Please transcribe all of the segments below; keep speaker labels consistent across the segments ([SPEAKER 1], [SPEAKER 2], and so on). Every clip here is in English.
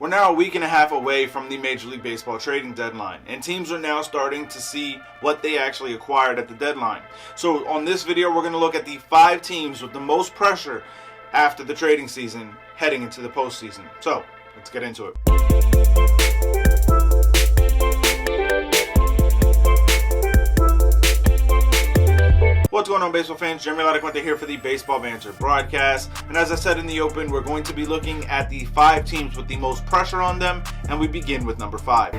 [SPEAKER 1] We're now a week and a half away from the Major League Baseball trading deadline, and teams are now starting to see what they actually acquired at the deadline. So on this video, we're going to look at the 5 teams with the most pressure after the trading season heading into the postseason. So let's get into it. What's going on, baseball fans? Jeremy Laracuente here for the Baseball Banter Broadcast. And as I said in the open, we're going to be looking at the 5 teams with the most pressure on them, and we begin with number 5.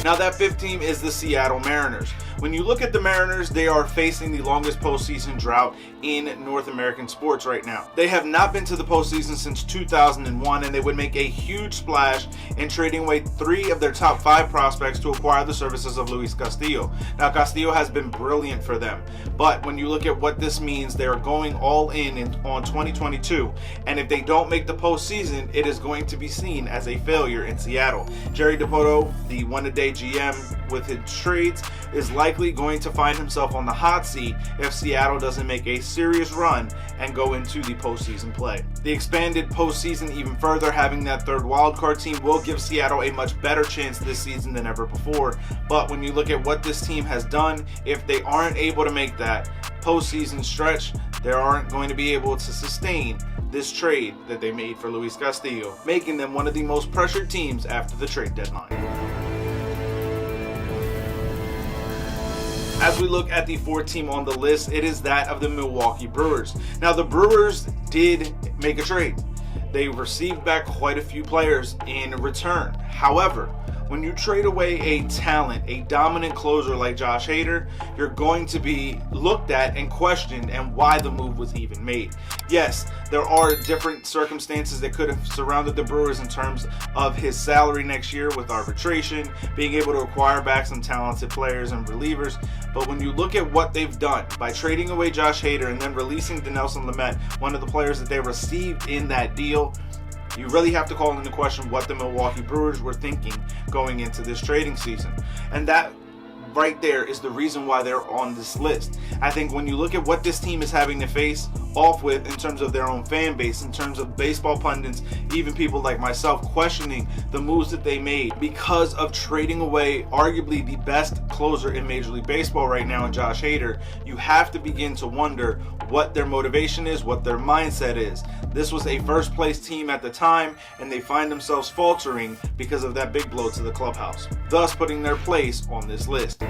[SPEAKER 1] Now that 5th team is the Seattle Mariners. When you look at the Mariners, they are facing the longest postseason drought in North American sports right now. They have not been to the postseason since 2001, and they would make a huge splash in trading away 3 of their top 5 prospects to acquire the services of Luis Castillo. Now, Castillo has been brilliant for them, but when you look at what this means, they are going all in on 2022, and if they don't make the postseason, it is going to be seen as a failure in Seattle. Jerry Dipoto, the one-a-day GM with his trades, is likely going to find himself on the hot seat if Seattle doesn't make a serious run and go into the postseason play. The expanded postseason even further, having that 3rd wildcard team, will give Seattle a much better chance this season than ever before. But when you look at what this team has done, if they aren't able to make that postseason stretch, they aren't going to be able to sustain this trade that they made for Luis Castillo, making them one of the most pressured teams after the trade deadline. As we look at the 4th team on the list, it is that of the Milwaukee Brewers. Now, the Brewers did make a trade. They received back quite a few players in return. However, when you trade away a talent, a dominant closer like Josh Hader, you're going to be looked at and questioned and why the move was even made. Yes, there are different circumstances that could have surrounded the Brewers in terms of his salary next year with arbitration, being able to acquire back some talented players and relievers. But when you look at what they've done by trading away Josh Hader and then releasing Dinelson Lamet, one of the players that they received in that deal, you really have to call into question what the Milwaukee Brewers were thinking going into this trading season. And that right there is the reason why they're on this list. I think when you look at what this team is having to face off with in terms of their own fan base, in terms of baseball pundits, even people like myself questioning the moves that they made because of trading away arguably the best closer in Major League Baseball right now in Josh Hader, you have to begin to wonder what their motivation is, what their mindset is. This was a first place team at the time, and they find themselves faltering because of that big blow to the clubhouse, thus putting their place on this list.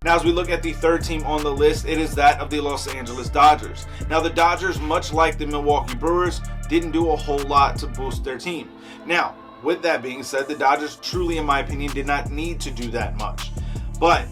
[SPEAKER 1] Now, as we look at the 3rd team on the list, it is that of the Los Angeles Dodgers. Now, the Dodgers, much like the Milwaukee Brewers, didn't do a whole lot to boost their team. Now, with that being said, the Dodgers truly, in my opinion, did not need to do that much. But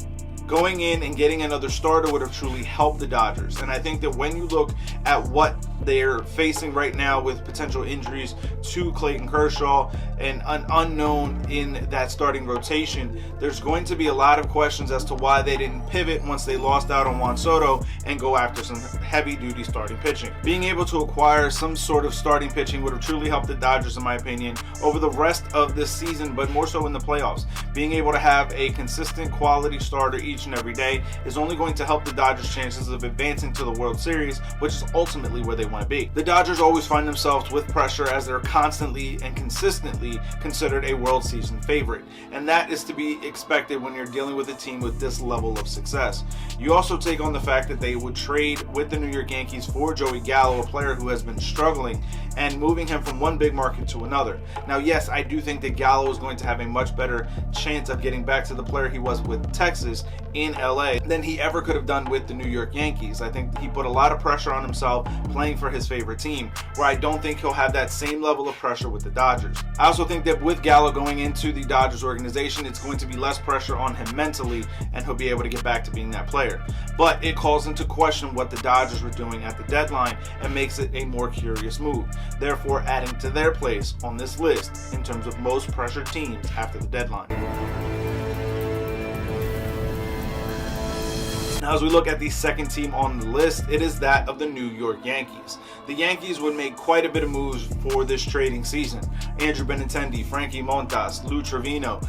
[SPEAKER 1] going in and getting another starter would have truly helped the Dodgers. And I think that when you look at what they're facing right now with potential injuries to Clayton Kershaw and an unknown in that starting rotation, there's going to be a lot of questions as to why they didn't pivot once they lost out on Juan Soto and go after some heavy-duty starting pitching. Being able to acquire some sort of starting pitching would have truly helped the Dodgers, in my opinion, over the rest of this season, but more so in the playoffs. Being able to have a consistent quality starter each and every day is only going to help the Dodgers' chances of advancing to the World Series, which is ultimately where they want to be. The Dodgers always find themselves with pressure as they're constantly and consistently considered a World Season favorite, and that is to be expected when you're dealing with a team with this level of success. You also take on the fact that they would trade with the New York Yankees for Joey Gallo, a player who has been struggling, and moving him from one big market to another. Now, yes, I do think that Gallo is going to have a much better chance of getting back to the player he was with Texas in LA than he ever could have done with the New York Yankees. I think he put a lot of pressure on himself playing for his favorite team, where I don't think he'll have that same level of pressure with the Dodgers. I also think that with Gallo going into the Dodgers organization, it's going to be less pressure on him mentally, and he'll be able to get back to being that player. But it calls into question what the Dodgers were doing at the deadline and makes it a more curious move, therefore adding to their place on this list in terms of most pressured teams after the deadline. Now, as we look at the second team on the list, it is that of the New York Yankees. The Yankees would make quite a bit of moves for this trading season. Andrew Benintendi, Frankie Montas, Lou Trevino,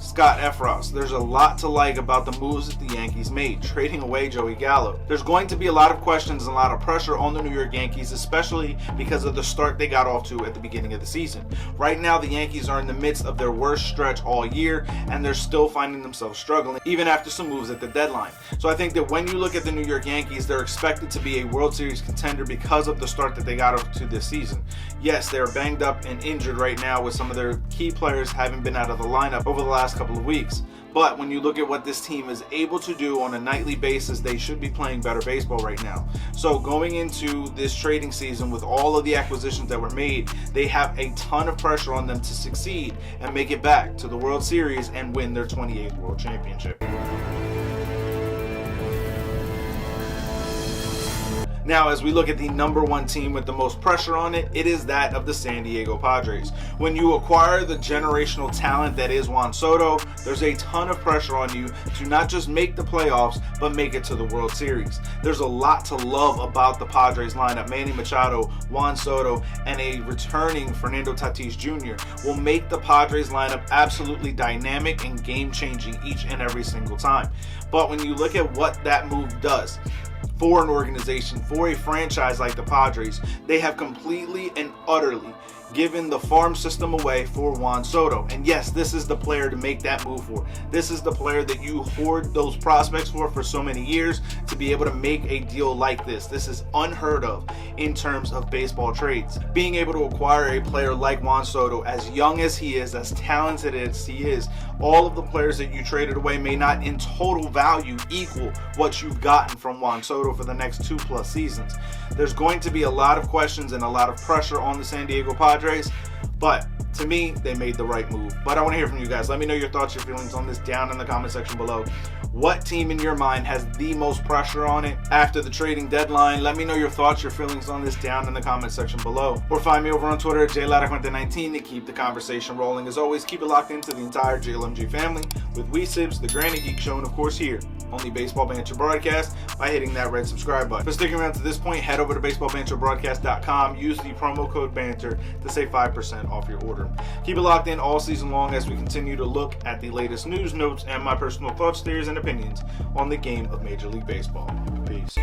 [SPEAKER 1] Scott Effross. There's a lot to like about the moves that the Yankees made, trading away Joey Gallo. There's going to be a lot of questions and a lot of pressure on the New York Yankees, especially because of the start they got off to at the beginning of the season. Right now, the Yankees are in the midst of their worst stretch all year, and they're still finding themselves struggling, even after some moves at the deadline. So I think that when you look at the New York Yankees, they're expected to be a World Series contender because of the start that they got off to this season. Yes, they're banged up and injured right now, with some of their key players having been out of the lineup over the last couple of weeks. But when you look at what this team is able to do on a nightly basis, they should be playing better baseball right now. So going into this trading season with all of the acquisitions that were made, they have a ton of pressure on them to succeed and make it back to the World Series and win their 28th World Championship. Now, as we look at the number one team with the most pressure on it, it is that of the San Diego Padres. When you acquire the generational talent that is Juan Soto, there's a ton of pressure on you to not just make the playoffs, but make it to the World Series. There's a lot to love about the Padres lineup. Manny Machado, Juan Soto, and a returning Fernando Tatis Jr. will make the Padres lineup absolutely dynamic and game-changing each and every single time. But when you look at what that move does, for an organization, for a franchise like the Padres, they have completely and utterly given the farm system away for Juan Soto. And yes, this is the player to make that move for. This is the player that you hoard those prospects for so many years to be able to make a deal like this. This is unheard of in terms of baseball trades. Being able to acquire a player like Juan Soto, as young as he is, as talented as he is, all of the players that you traded away may not in total value equal what you've gotten from Juan Soto for the next 2+ seasons. There's going to be a lot of questions and a lot of pressure on the San Diego Padres, but to me, they made the right move. But I want to hear from you guys. Let me know your thoughts, your feelings on this down in the comment section below. What team in your mind has the most pressure on it after the trading deadline? Let me know your thoughts, your feelings on this down in the comment section below. Or find me over on Twitter at JLaracuente19 to keep the conversation rolling. As always, keep it locked into the entire JLMG family with WeSibs, the Granite Geek Show, and of course here on the Baseball Banter Broadcast by hitting that red subscribe button. For sticking around to this point, head over to baseballbanterbroadcast.com. Use the promo code BANTER to save 5% off your order. Keep it locked in all season long as we continue to look at the latest news, notes, and my personal thoughts, theories, and opinions on the game of Major League Baseball. Peace.